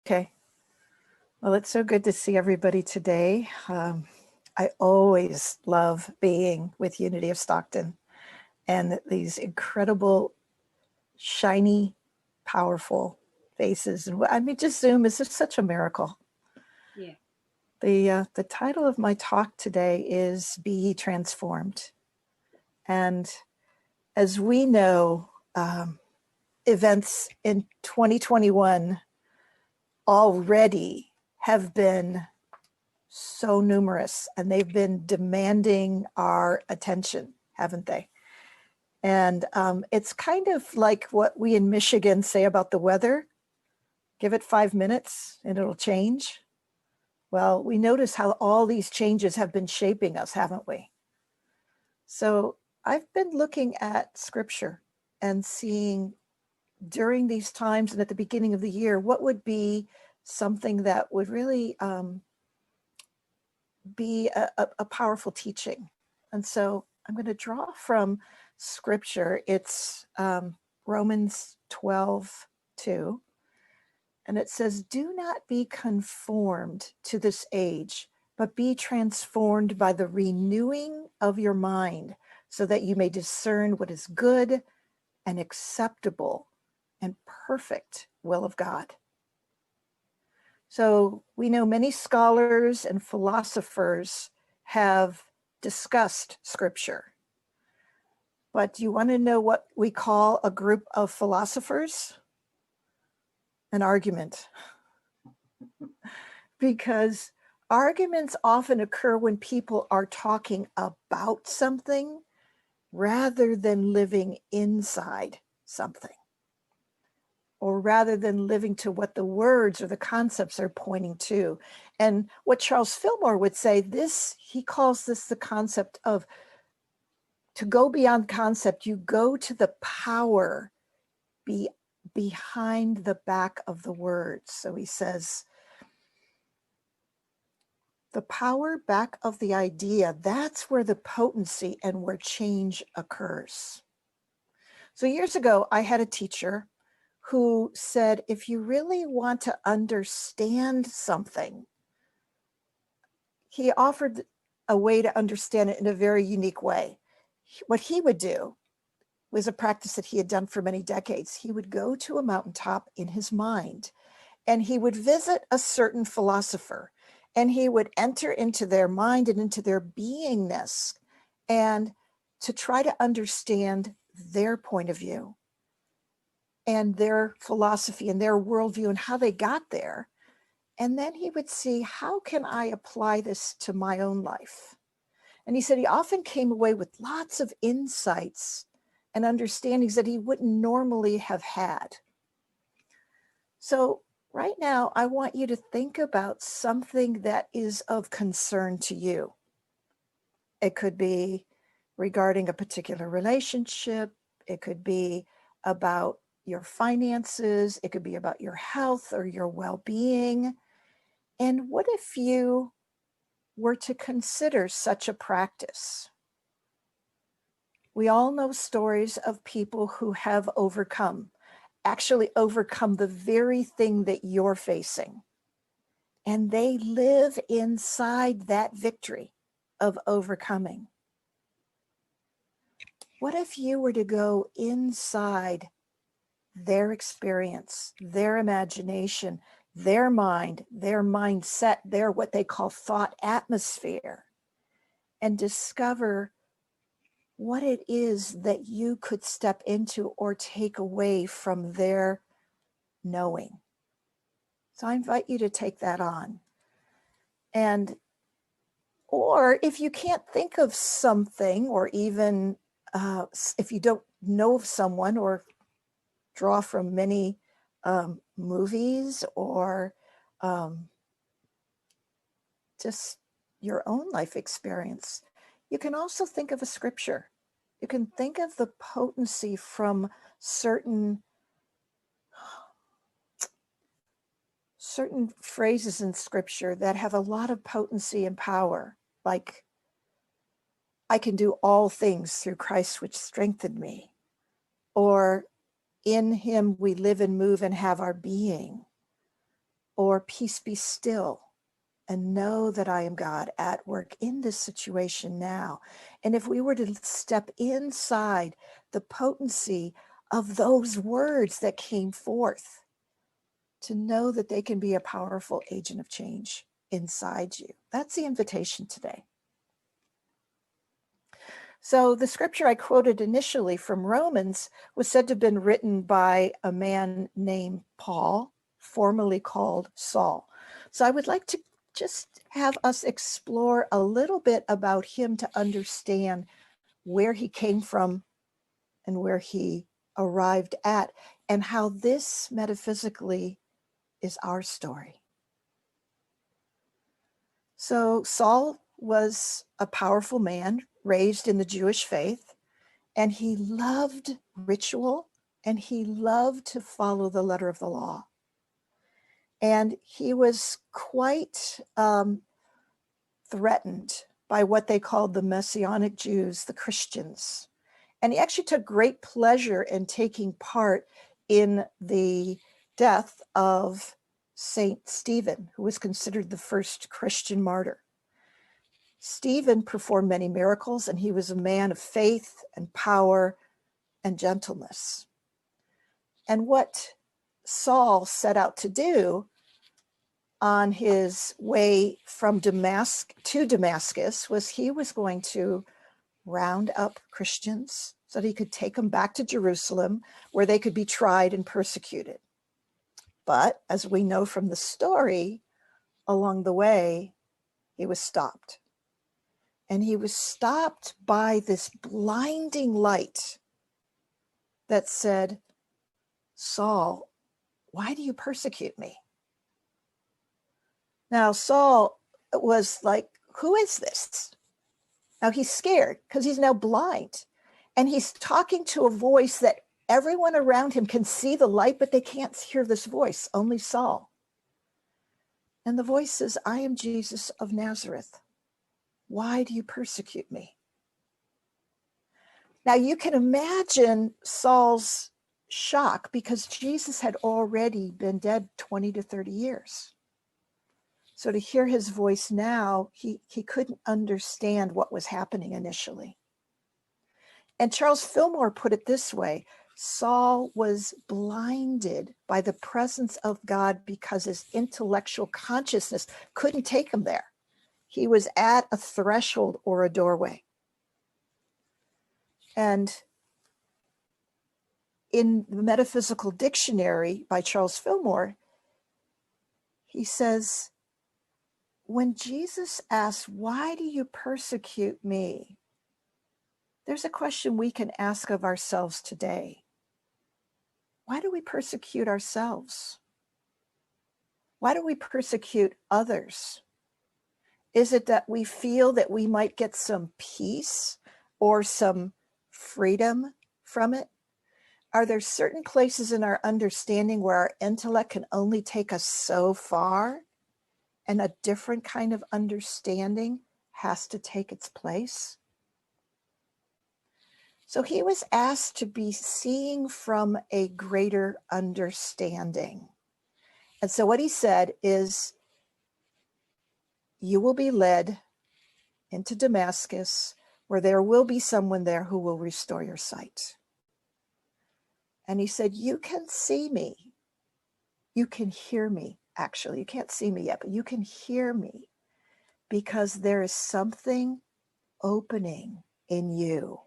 Okay. Well, it's so good to see everybody today. I always love being with Unity of Stockton and these incredible, shiny, powerful faces. And I mean, just Zoom is just such a miracle. Yeah. The title of my talk today is Be Ye Transformed. And as we know, events in 2021 already have been so numerous and they've been demanding our attention, haven't they? And it's kind of like what we in Michigan say about the weather. Give it 5 minutes and it'll change. Well, we notice how all these changes have been shaping us, haven't we? So I've been looking at scripture and seeing during these times and at the beginning of the year, what would be something that would really be a powerful teaching. And so I'm going to draw from scripture. It's Romans 12:2. And it says, "Do not be conformed to this age, but be transformed by the renewing of your mind, so that you may discern what is good and acceptable and perfect will of God." So we know many scholars and philosophers have discussed scripture. But do you want to know what we call a group of philosophers? An argument. Because arguments often occur when people are talking about something rather than living inside something, or rather than living to what the words or the concepts are pointing to. And what Charles Fillmore would say, he calls this the concept of, to go beyond concept, you go to the power behind the back of the words. So he says, the power back of the idea, that's where the potency and where change occurs. So years ago, I had a teacher who said, if you really want to understand something, he offered a way to understand it in a very unique way. What he would do was a practice that he had done for many decades. He would go to a mountaintop in his mind, and he would visit a certain philosopher, and he would enter into their mind and into their beingness, and to try to understand their point of view and their philosophy and their worldview and how they got there. And then he would see, how can I apply this to my own life? And he said he often came away with lots of insights and understandings that he wouldn't normally have had. So right now, I want you to think about something that is of concern to you. It could be regarding a particular relationship. It could be about your finances. It could be about your health or your well-being. And what if you were to consider such a practice? We all know stories of people who have actually overcome the very thing that you're facing. And they live inside that victory of overcoming. What if you were to go inside their experience, their imagination, their mind, their mindset, their what they call thought atmosphere, and discover what it is that you could step into or take away from their knowing? So I invite you to take that on. And, or if you can't think of something, or even if you don't know of someone or draw from many movies or just your own life experience, you can also think of a scripture. You can think of the potency from certain phrases in scripture that have a lot of potency and power, like, I can do all things through Christ which strengthened me, or in him we live and move and have our being, or peace be still, and know that I am God at work in this situation now. And if we were to step inside the potency of those words that came forth, to know that they can be a powerful agent of change inside you. That's the invitation today. So the scripture I quoted initially from Romans was said to have been written by a man named Paul, formerly called Saul. So I would like to just have us explore a little bit about him to understand where he came from and where he arrived at, and how this metaphysically is our story. So Saul was a powerful man raised in the Jewish faith, and he loved ritual, and he loved to follow the letter of the law. And he was quite threatened by what they called the Messianic Jews, the Christians. And he actually took great pleasure in taking part in the death of Saint Stephen, who was considered the first Christian martyr. Stephen performed many miracles, and he was a man of faith and power and gentleness. And what Saul set out to do on his way from Damascus was he was going to round up Christians so that he could take them back to Jerusalem, where they could be tried and persecuted. But as we know from the story, along the way, he was stopped. And he was stopped by this blinding light that said, Saul, why do you persecute me? Now, Saul was like, who is this? Now he's scared because he's now blind. And he's talking to a voice that everyone around him can see the light, but they can't hear this voice, only Saul. And the voice says, I am Jesus of Nazareth. Why do you persecute me? Now you can imagine Saul's shock, because Jesus had already been dead 20 to 30 years. So to hear his voice now, he couldn't understand what was happening initially. And Charles Fillmore put it this way: Saul was blinded by the presence of God because his intellectual consciousness couldn't take him there. He was at a threshold or a doorway. And in the Metaphysical Dictionary by Charles Fillmore, he says, when Jesus asks, why do you persecute me? There's a question we can ask of ourselves today. Why do we persecute ourselves? Why do we persecute others? Is it that we feel that we might get some peace or some freedom from it? Are there certain places in our understanding where our intellect can only take us so far, and a different kind of understanding has to take its place? So he was asked to be seeing from a greater understanding. And so what he said is, you will be led into Damascus, where there will be someone there who will restore your sight. And he said, you can see me. You can hear me. Actually, you can't see me yet, but you can hear me, because there is something opening in you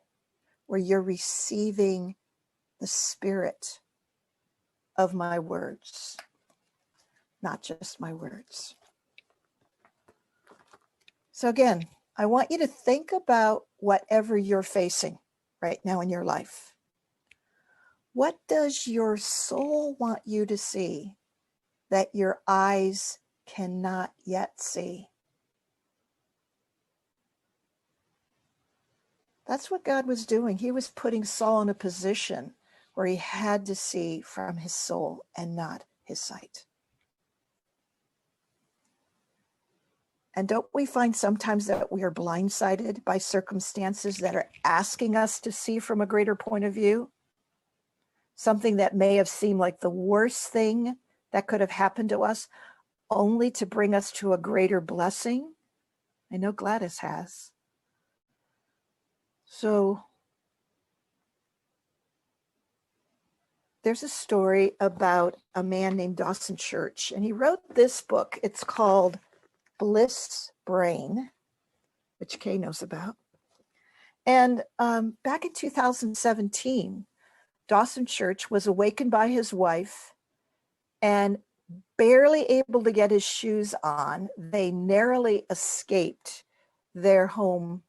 where you're receiving the spirit of my words, not just my words. So again, I want you to think about whatever you're facing right now in your life. What does your soul want you to see that your eyes cannot yet see? That's what God was doing. He was putting Saul in a position where he had to see from his soul and not his sight. And don't we find sometimes that we are blindsided by circumstances that are asking us to see from a greater point of view? Something that may have seemed like the worst thing that could have happened to us. only to bring us to a greater blessing? I know Gladys has. So there's a story about a man named Dawson Church, and he wrote this book. It's called Bliss Brain, which Kay knows about. And back in 2017, Dawson Church was awakened by his wife and barely able to get his shoes on. They narrowly escaped their home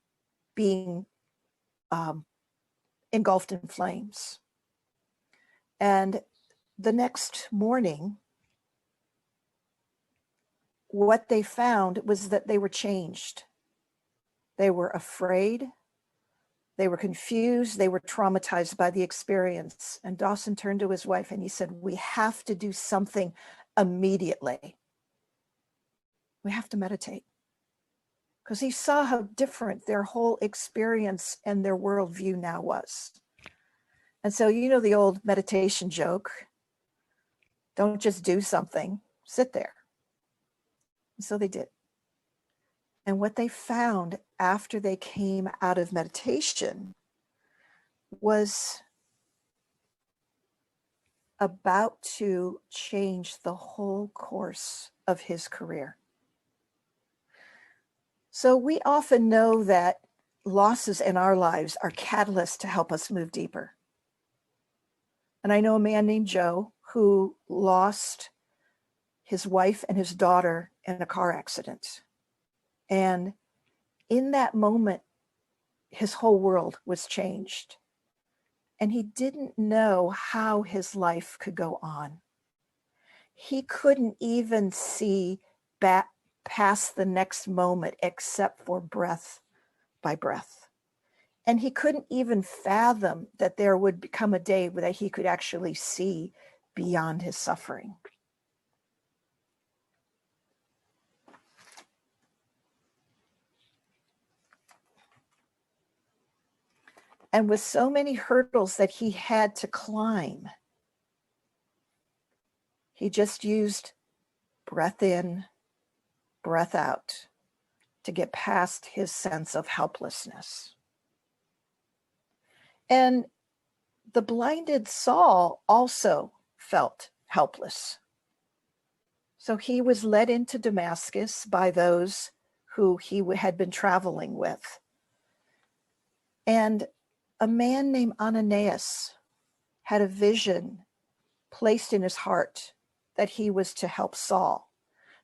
being engulfed in flames. And the next morning, what they found was that they were changed. They were afraid. They were confused. They were traumatized by the experience. And Dawson turned to his wife and he said, "We have to do something immediately. We have to meditate." Because he saw how different their whole experience and their worldview now was. And so, you know, the old meditation joke, don't just do something, sit there. And so they did. And what they found after they came out of meditation was about to change the whole course of his career. So we often know that losses in our lives are catalysts to help us move deeper. And I know a man named Joe who lost his wife and his daughter in a car accident. And in that moment, his whole world was changed. And he didn't know how his life could go on. He couldn't even see back past the next moment except for breath by breath. And he couldn't even fathom that there would become a day that he could actually see beyond his suffering. And with so many hurdles that he had to climb, he just used breath in, breath out to get past his sense of helplessness. And the blinded Saul also felt helpless. So he was led into Damascus by those who he had been traveling with. And a man named Ananias had a vision placed in his heart that he was to help Saul.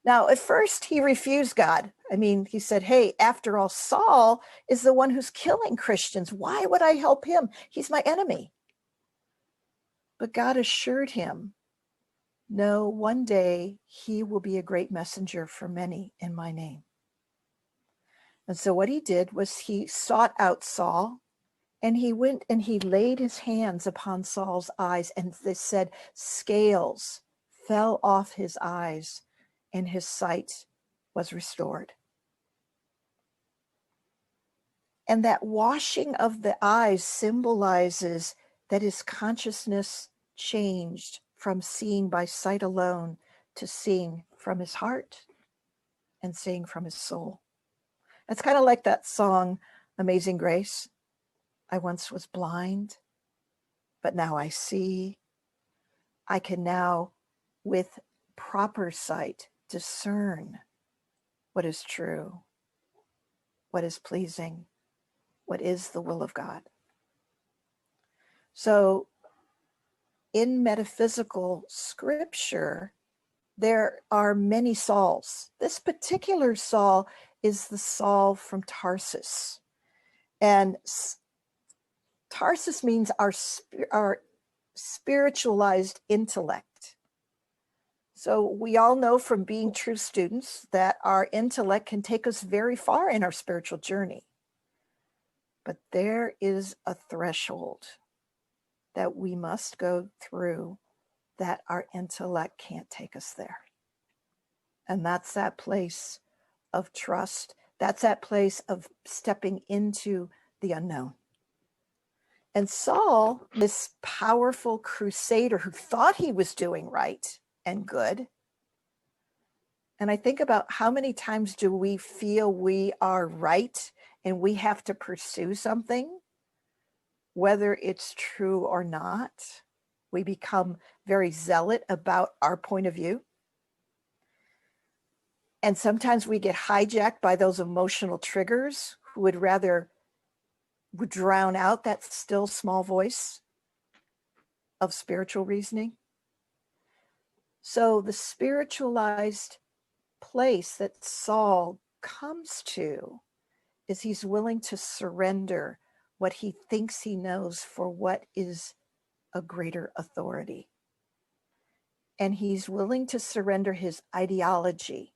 Now, at first, he refused God. I mean, he said, "Hey, after all, Saul is the one who's killing Christians. Why would I help him? He's my enemy." But God assured him, "No, one day he will be a great messenger for many in my name." And so what he did was he sought out Saul, and he went and he laid his hands upon Saul's eyes, and they said scales fell off his eyes, and his sight was restored. And that washing of the eyes symbolizes that his consciousness changed from seeing by sight alone to seeing from his heart and seeing from his soul. It's kind of like that song, Amazing Grace. I once was blind, but now I see. I can now, with proper sight, discern what is true, what is pleasing, what is the will of God. So in metaphysical scripture, there are many Sauls. This particular Saul is the Saul from Tarsus. And Tarsus means our spiritualized intellect. So we all know from being true students that our intellect can take us very far in our spiritual journey. But there is a threshold that we must go through that our intellect can't take us there. And that's that place of trust. That's that place of stepping into the unknown. And Saul, this powerful crusader who thought he was doing right and good, And I think about how many times do we feel we are right and we have to pursue something, whether it's true or not. We become very zealot about our point of view. And sometimes we get hijacked by those emotional triggers who would rather drown out that still small voice of spiritual reasoning. So the spiritualized place that Saul comes to is he's willing to surrender what he thinks he knows for what is a greater authority. And he's willing to surrender his ideology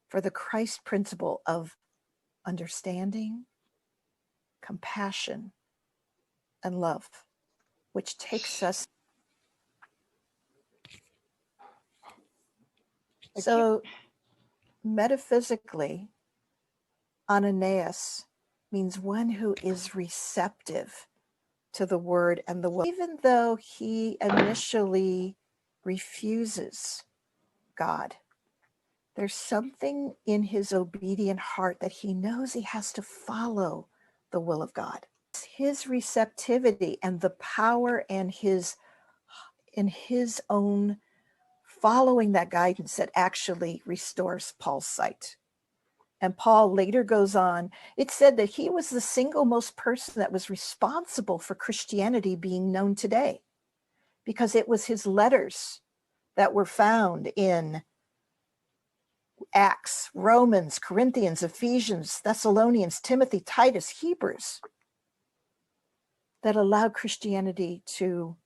for the Christ principle of understanding, compassion, and love, which takes us. So metaphysically, Ananias means one who is receptive to the word and the will, even though he initially refuses God. There's something in his obedient heart that he knows he has to follow the will of God. His receptivity and the power and in his own following that guidance that actually restores Paul's sight. And Paul later goes on, it said that he was the single most person that was responsible for Christianity being known today, because it was his letters that were found in Acts, Romans, Corinthians, Ephesians, Thessalonians, Timothy, Titus, Hebrews, that allowed Christianity to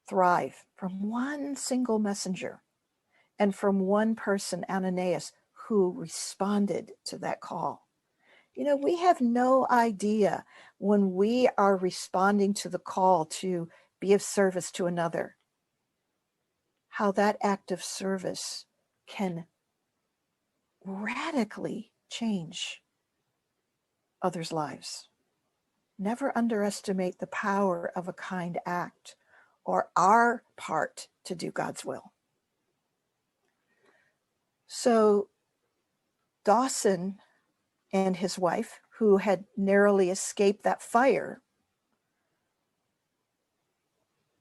thrive from one single messenger and from one person, Ananias, who responded to that call. You know, we have no idea when we are responding to the call to be of service to another, how that act of service can radically change others' lives. Never underestimate the power of a kind act or our part to do God's will. So Dawson and his wife, who had narrowly escaped that fire,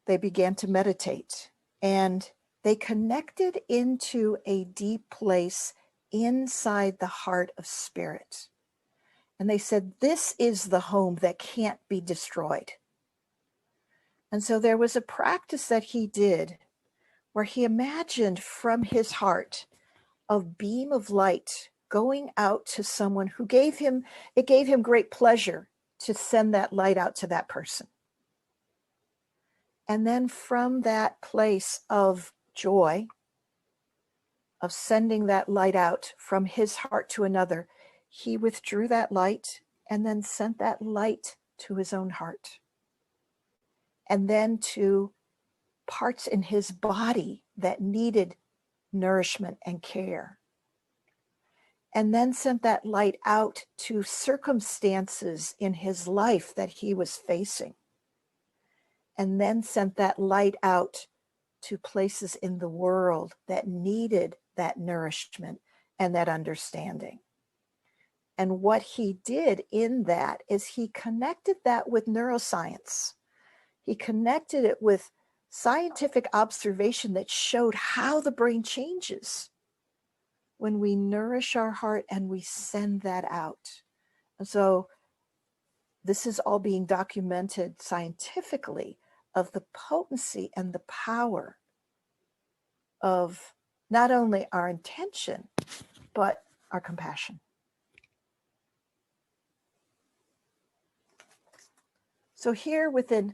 they began to meditate, and they connected into a deep place inside the heart of spirit. And they said, this is the home that can't be destroyed. And so there was a practice that he did where he imagined from his heart a beam of light going out to someone who gave him great pleasure to send that light out to that person. And then from that place of joy, of sending that light out from his heart to another, he withdrew that light and then sent that light to his own heart. And then to parts in his body that needed nourishment and care. And then sent that light out to circumstances in his life that he was facing. And then sent that light out to places in the world that needed that nourishment and that understanding. And what he did in that is he connected that with neuroscience. He connected it with scientific observation that showed how the brain changes when we nourish our heart and we send that out. And so this is all being documented scientifically of the potency and the power of not only our intention, but our compassion. So here, within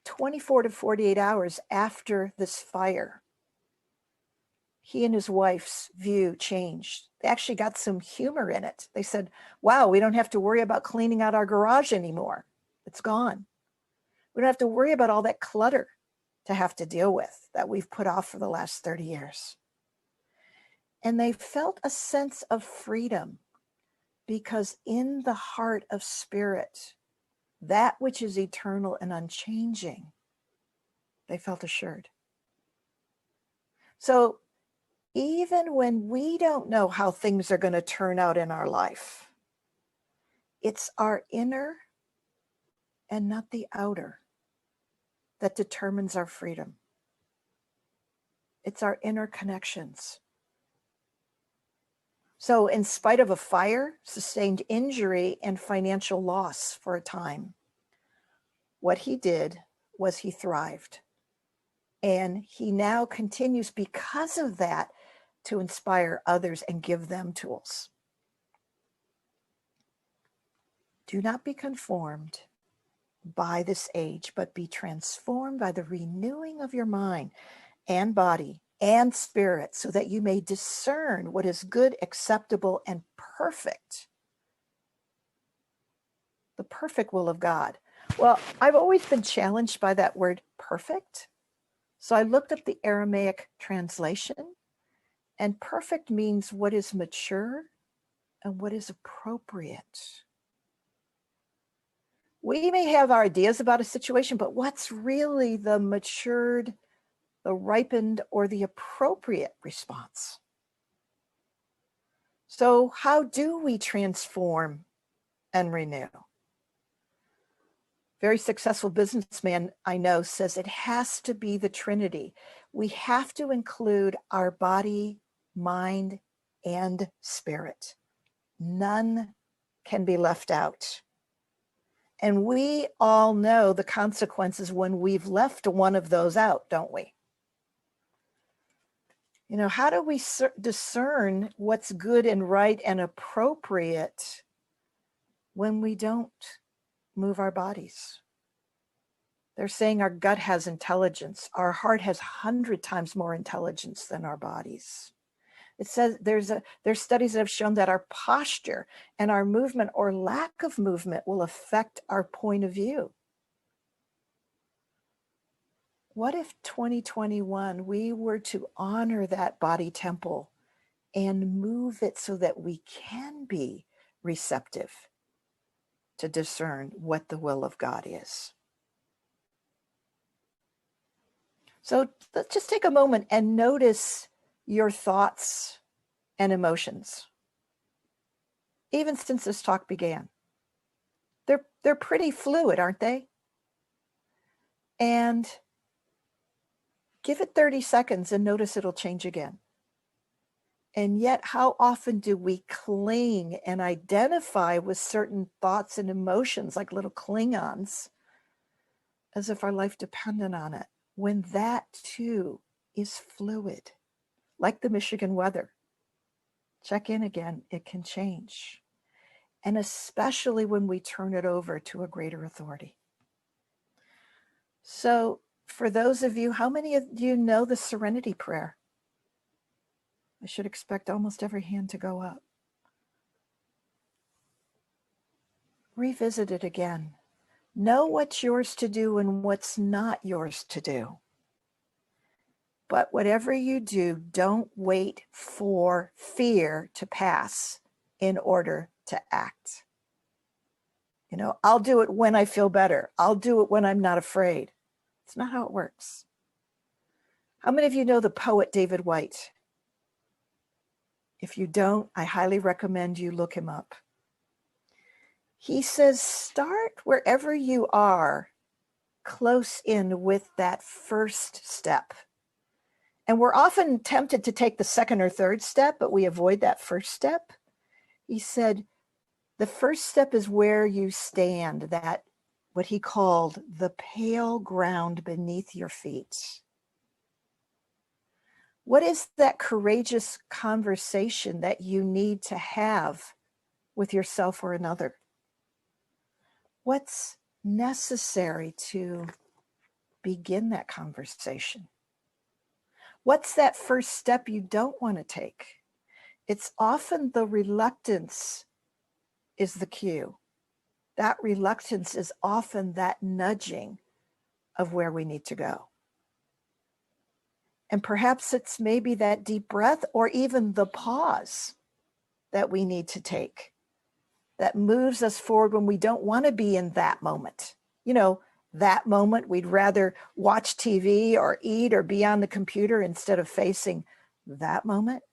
24 to 48 hours after this fire, he and his wife's view changed. They actually got some humor in it. They said, wow, we don't have to worry about cleaning out our garage anymore. It's gone. We don't have to worry about all that clutter to have to deal with that we've put off for the last 30 years. And they felt a sense of freedom because in the heart of spirit, that which is eternal and unchanging, they felt assured. So even when we don't know how things are going to turn out in our life. It's our inner and not the outer that determines our freedom. It's our inner connections. So in spite of a fire, sustained injury, and financial loss for a time, what he did was he thrived. And he now continues because of that to inspire others and give them tools. Do not be conformed by this age, but be transformed by the renewing of your mind and body and spirit, so that you may discern what is good, acceptable, and perfect. The perfect will of God. Well, I've always been challenged by that word perfect. So I looked up the Aramaic translation, and perfect means what is mature and what is appropriate. We may have our ideas about a situation, but what's really the matured, the ripened, or the appropriate response? So how do we transform and renew? Very successful businessman I know says it has to be the Trinity. We have to include our body, mind, and spirit. None can be left out. And we all know the consequences when we've left one of those out, don't we? You know, how do we discern what's good and right and appropriate when we don't move our bodies? They're saying our gut has intelligence. Our heart has 100 times more intelligence than our bodies. It says there's studies that have shown that our posture and our movement or lack of movement will affect our point of view. What if 2021 we were to honor that body temple and move it so that we can be receptive to discern what the will of God is? So let's just take a moment and notice your thoughts and emotions. Even since this talk began, they're pretty fluid, aren't they? And give it 30 seconds and notice it'll change again. And yet, how often do we cling and identify with certain thoughts and emotions like little Klingons, as if our life depended on it, when that too is fluid, like the Michigan weather? Check in again, it can change. And especially when we turn it over to a greater authority. So for those of you, how many of you know the Serenity Prayer? I should expect almost every hand to go up. Revisit it again. Know what's yours to do and what's not yours to do. But whatever you do, don't wait for fear to pass in order to act. You know, I'll do it when I feel better. I'll do it when I'm not afraid. It's not how it works. How many of you know the poet David White? If you don't, I highly recommend you look him up. He says, start wherever you are, close in with that first step. And we're often tempted to take the second or third step, but we avoid that first step. He said, the first step is where you stand, that what he called the pale ground beneath your feet. What is that courageous conversation that you need to have with yourself or another? What's necessary to begin that conversation? What's that first step you don't want to take? It's often the reluctance is the cue. That reluctance is often that nudging of where we need to go. And perhaps it's maybe that deep breath or even the pause that we need to take that moves us forward when we don't want to be in that moment. You know, that moment we'd rather watch TV or eat or be on the computer instead of facing that moment.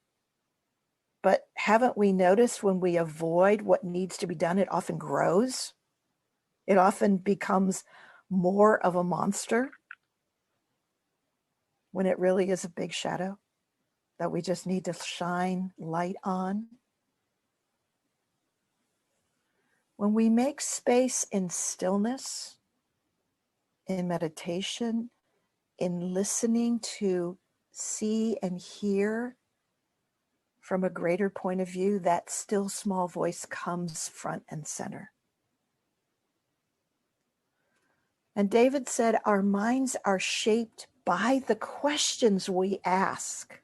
But haven't we noticed when we avoid what needs to be done, it often grows? It often becomes more of a monster when it really is a big shadow that we just need to shine light on. When we make space in stillness, in meditation, in listening to see and hear from a greater point of view, that still small voice comes front and center. And David said, our minds are shaped by the questions we ask.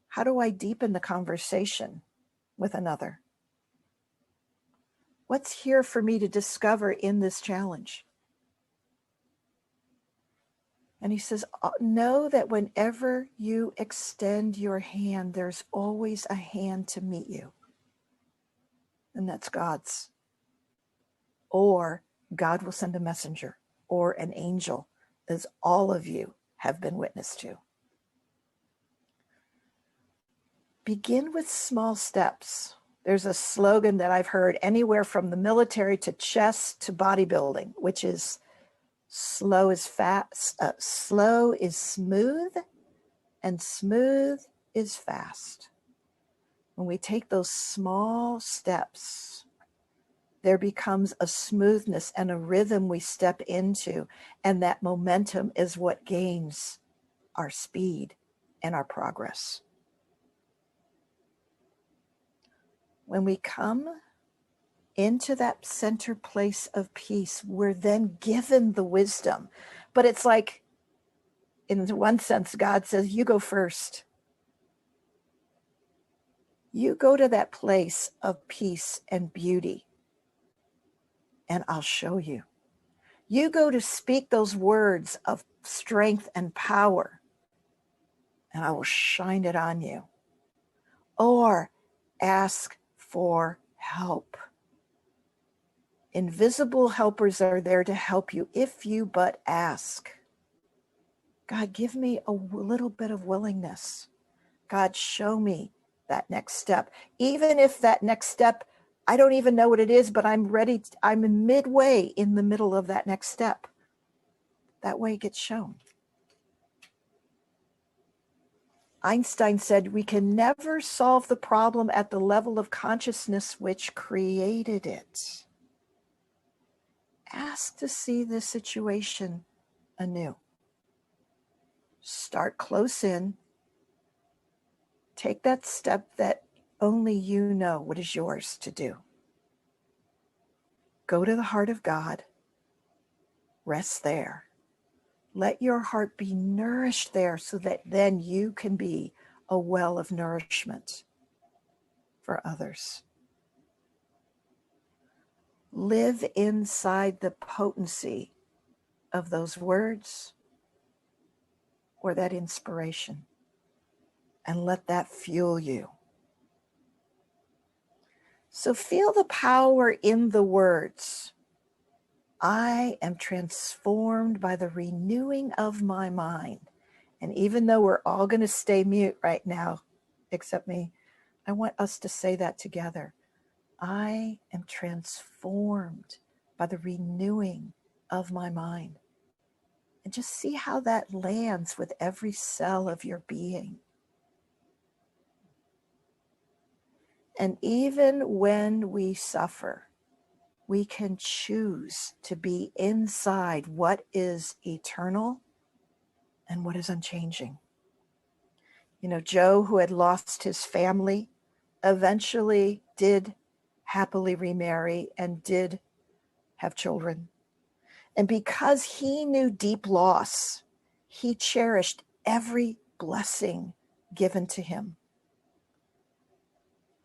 How do I deepen the conversation with another? What's here for me to discover in this challenge? And he says, know that whenever you extend your hand, there's always a hand to meet you. And that's God's. Or God will send a messenger or an angel, as all of you have been witness to. Begin with small steps. There's a slogan that I've heard anywhere from the military to chess to bodybuilding, which is slow is fast, slow is smooth, and smooth is fast. When we take those small steps, there becomes a smoothness and a rhythm we step into, and that momentum is what gains our speed and our progress. When we come into that center place of peace, we're then given the wisdom. But it's like, in one sense, God says, you go first. You go to that place of peace and beauty, and I'll show you. You go to speak those words of strength and power, and I will shine it on you. Or ask for help. Invisible helpers are there to help you if you but ask. God, give me a little bit of willingness. God, show me that next step. Even if that next step, I don't even know what it is, but I'm ready. I'm midway in the middle of that next step. That way it gets shown. Einstein said, we can never solve the problem at the level of consciousness which created it. Ask to see the situation anew. Start close in. Take that step that only you know what is yours to do. Go to the heart of God. Rest there. Let your heart be nourished there so that then you can be a well of nourishment for others. Live inside the potency of those words or that inspiration, and let that fuel you. So feel the power in the words. I am transformed by the renewing of my mind. And even though we're all going to stay mute right now, except me, I want us to say that together. I am transformed by the renewing of my mind. And just see how that lands with every cell of your being. And even when we suffer, we can choose to be inside what is eternal and what is unchanging. You know, Joe, who had lost his family, eventually did happily remarry and did have children. And because he knew deep loss, he cherished every blessing given to him.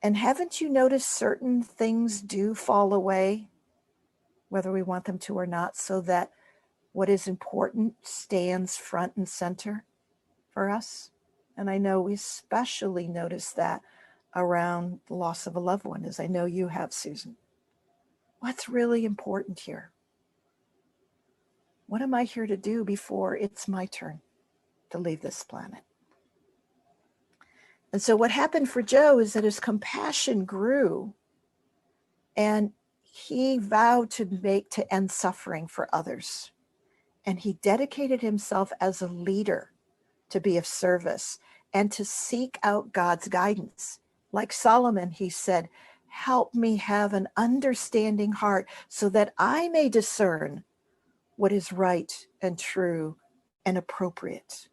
And haven't you noticed certain things do fall away, whether we want them to or not, so that what is important stands front and center for us? And I know we especially notice that around the loss of a loved one, as I know you have, Susan. What's really important here? What am I here to do before it's my turn to leave this planet. And so what happened for Joe is that his compassion grew, and he vowed to end suffering for others. And he dedicated himself as a leader to be of service and to seek out God's guidance. Like Solomon, he said, help me have an understanding heart so that I may discern what is right and true and appropriate.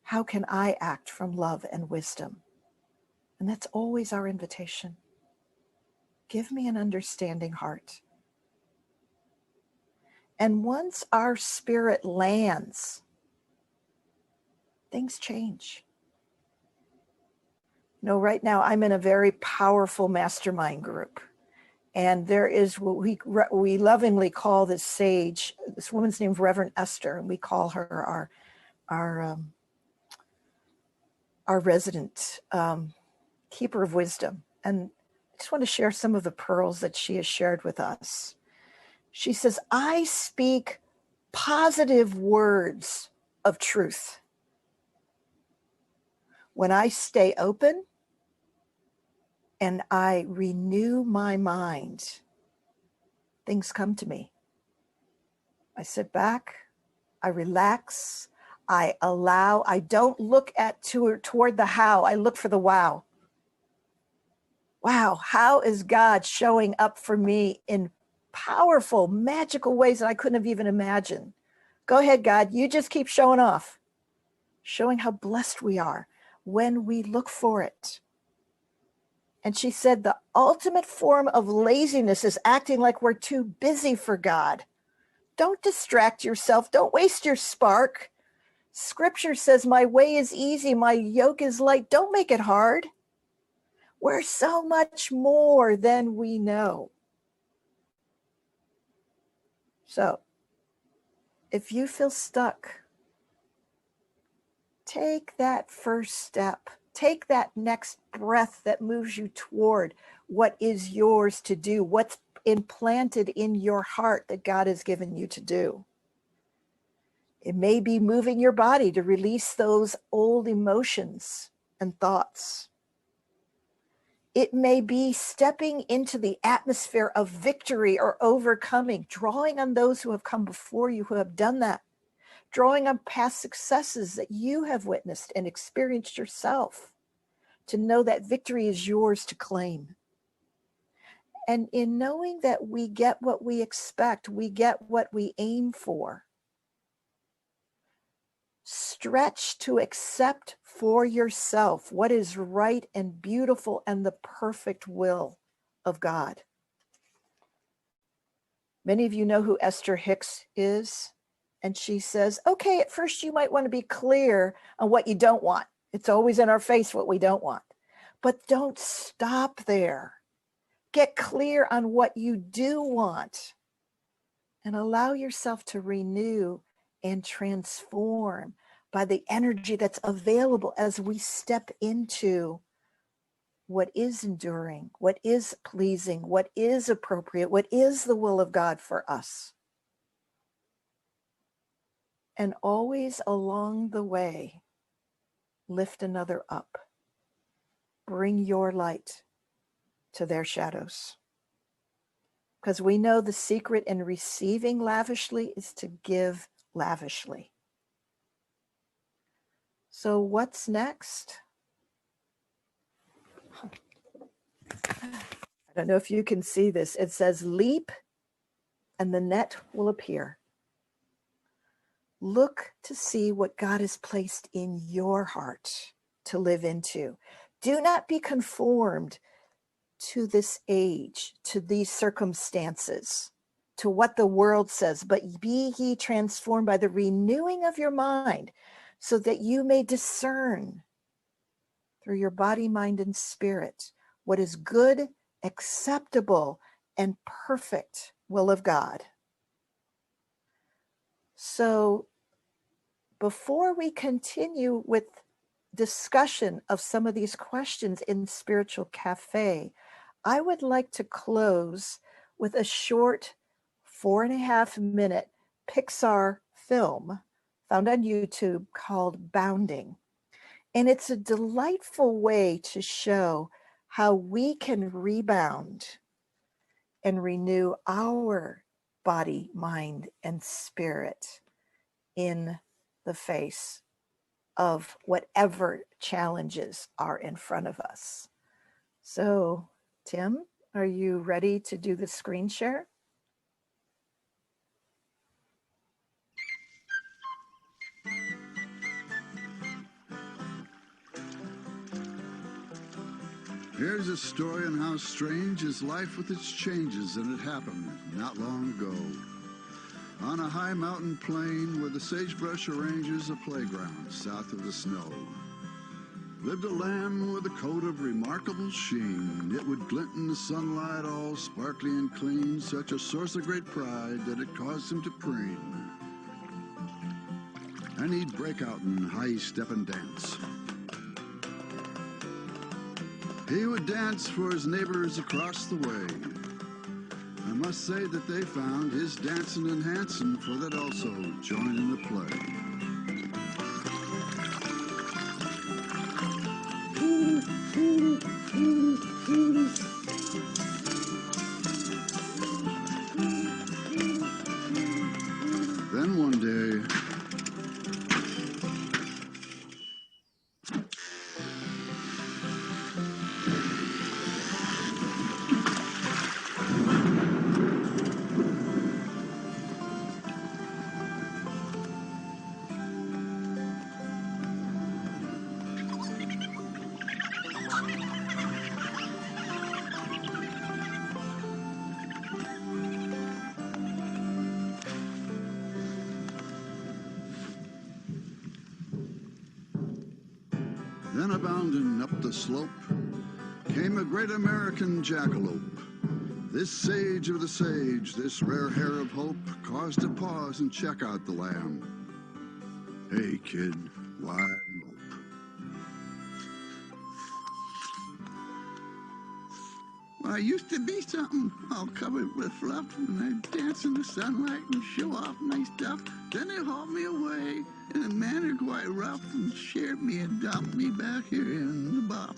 How can I act from love and wisdom? And that's always our invitation. Give me an understanding heart. And once our spirit lands, things change. You know, right now I'm in a very powerful mastermind group. And there is what we lovingly call this sage, this woman's named Reverend Esther, and we call her our resident keeper of wisdom. And I just want to share some of the pearls that she has shared with us. She says, I speak positive words of truth. When I stay open and I renew my mind, things come to me. I sit back, I relax, I allow, I don't look toward the how, I look for the wow. Wow, how is God showing up for me in powerful, magical ways that I couldn't have even imagined? Go ahead, God, you just keep showing off, showing how blessed we are when we look for it. And she said the ultimate form of laziness is acting like we're too busy for God. Don't distract yourself. Don't waste your spark. Scripture says, my way is easy, my yoke is light. Don't make it hard. We're so much more than we know. So, if you feel stuck, take that first step. Take that next breath that moves you toward what is yours to do, what's implanted in your heart that God has given you to do. It may be moving your body to release those old emotions and thoughts. It may be stepping into the atmosphere of victory or overcoming, drawing on those who have come before you, who have done that, drawing on past successes that you have witnessed and experienced yourself, to know that victory is yours to claim. And in knowing that we get what we expect, we get what we aim for, stretch to accept for yourself what is right and beautiful and the perfect will of God. Many of you know who Esther Hicks is. And she says, okay, at first you might want to be clear on what you don't want. It's always in our face what we don't want. But don't stop there. Get clear on what you do want and allow yourself to renew and transform by the energy that's available as we step into what is enduring, what is pleasing, what is appropriate, what is the will of God for us. And always along the way, lift another up. Bring your light to their shadows. Because we know the secret in receiving lavishly is to give lavishly. So what's next? I don't know if you can see this. It says leap and the net will appear. Look to see what God has placed in your heart to live into. Do not be conformed to this age, to these circumstances, to what the world says, but be ye transformed by the renewing of your mind, so that you may discern through your body, mind, and spirit what is good, acceptable, and perfect will of God. So before we continue with discussion of some of these questions in Spiritual Cafe, I would like to close with a short 4.5-minute Pixar film found on YouTube called Bounding. And it's a delightful way to show how we can rebound and renew our body, mind, and spirit in the face of whatever challenges are in front of us. So, Tim, are you ready to do the screen share? Here's a story on how strange is life with its changes, and it happened not long ago. On a high mountain plain where the sagebrush arranges a playground south of the snow, lived a lamb with a coat of remarkable sheen. It would glint in the sunlight all sparkly and clean, such a source of great pride that it caused him to preen. And he'd break out in high step and dance. He would dance for his neighbors across the way. I must say that they found his dancing enhancing, for they'd also join in the play. Then one day, a-bounding up the slope came a great American jackalope. This sage of the sage, this rare hair of hope, caused to pause and check out the lamb. Hey, kid, why mope? Well, I used to be something all covered with fluff, and I'd dance in the sunlight and show off my stuff. Then they hauled me away in a manner quite rough and shared me and dumped me back here in the buff.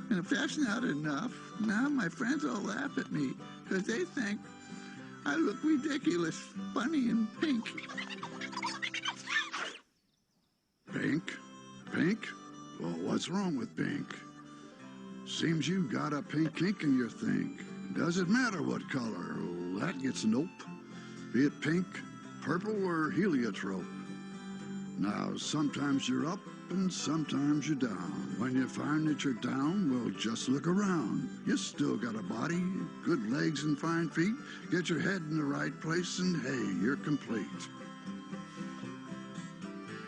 And if that's not enough, now my friends all laugh at me because they think I look ridiculous, funny, and pink. Pink? Pink? Well, what's wrong with pink? Seems you got a pink kink in your think. Doesn't matter what color, that gets nope. Be it pink, purple, or heliotrope. Now, sometimes you're up and sometimes you're down. When you find that you're down, well, just look around. You still got a body, good legs and fine feet. Get your head in the right place and hey, you're complete.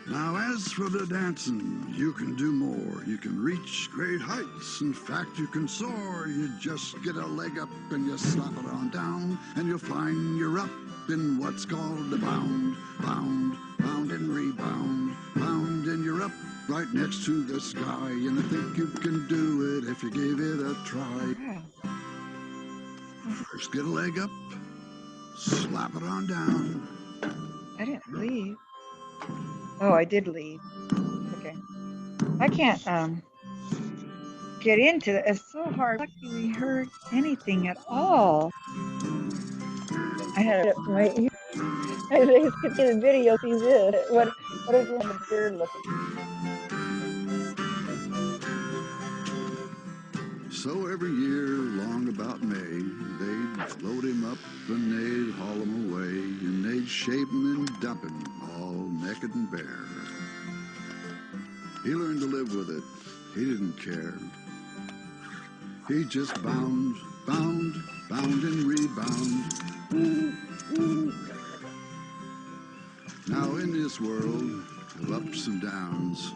Now, as for the dancing, you can do more. You can reach great heights. In fact, you can soar. You just get a leg up and you slap it on down, and you'll find you're up in what's called a bound. Bound, bound and rebound. Bound and you're up right next to the sky. And I think you can do it if you give it a try. First get a leg up, slap it on down. I didn't leave. Oh, I did leave. Okay. I can't get into it. It's so hard. We heard anything at all. I had it my ear. I just could get a video. See this. What is in the beard looking? So every year, long about May, they'd load him up and they'd haul him away, and they'd shape him and dump him, all naked and bare. He learned to live with it. He didn't care. He just bound, bound, bound and rebound. Now in this world of ups and downs,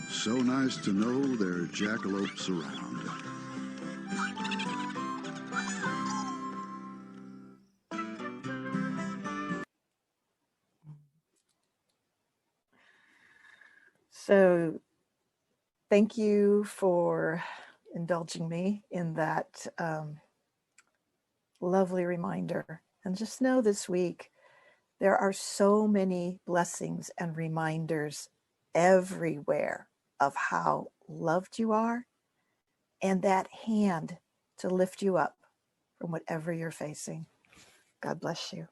so nice to know there are jackalopes around. So thank you for indulging me in that lovely reminder. And just know this week, There are so many blessings and reminders everywhere of how loved you are, and that hand to lift you up from whatever you're facing. God bless you.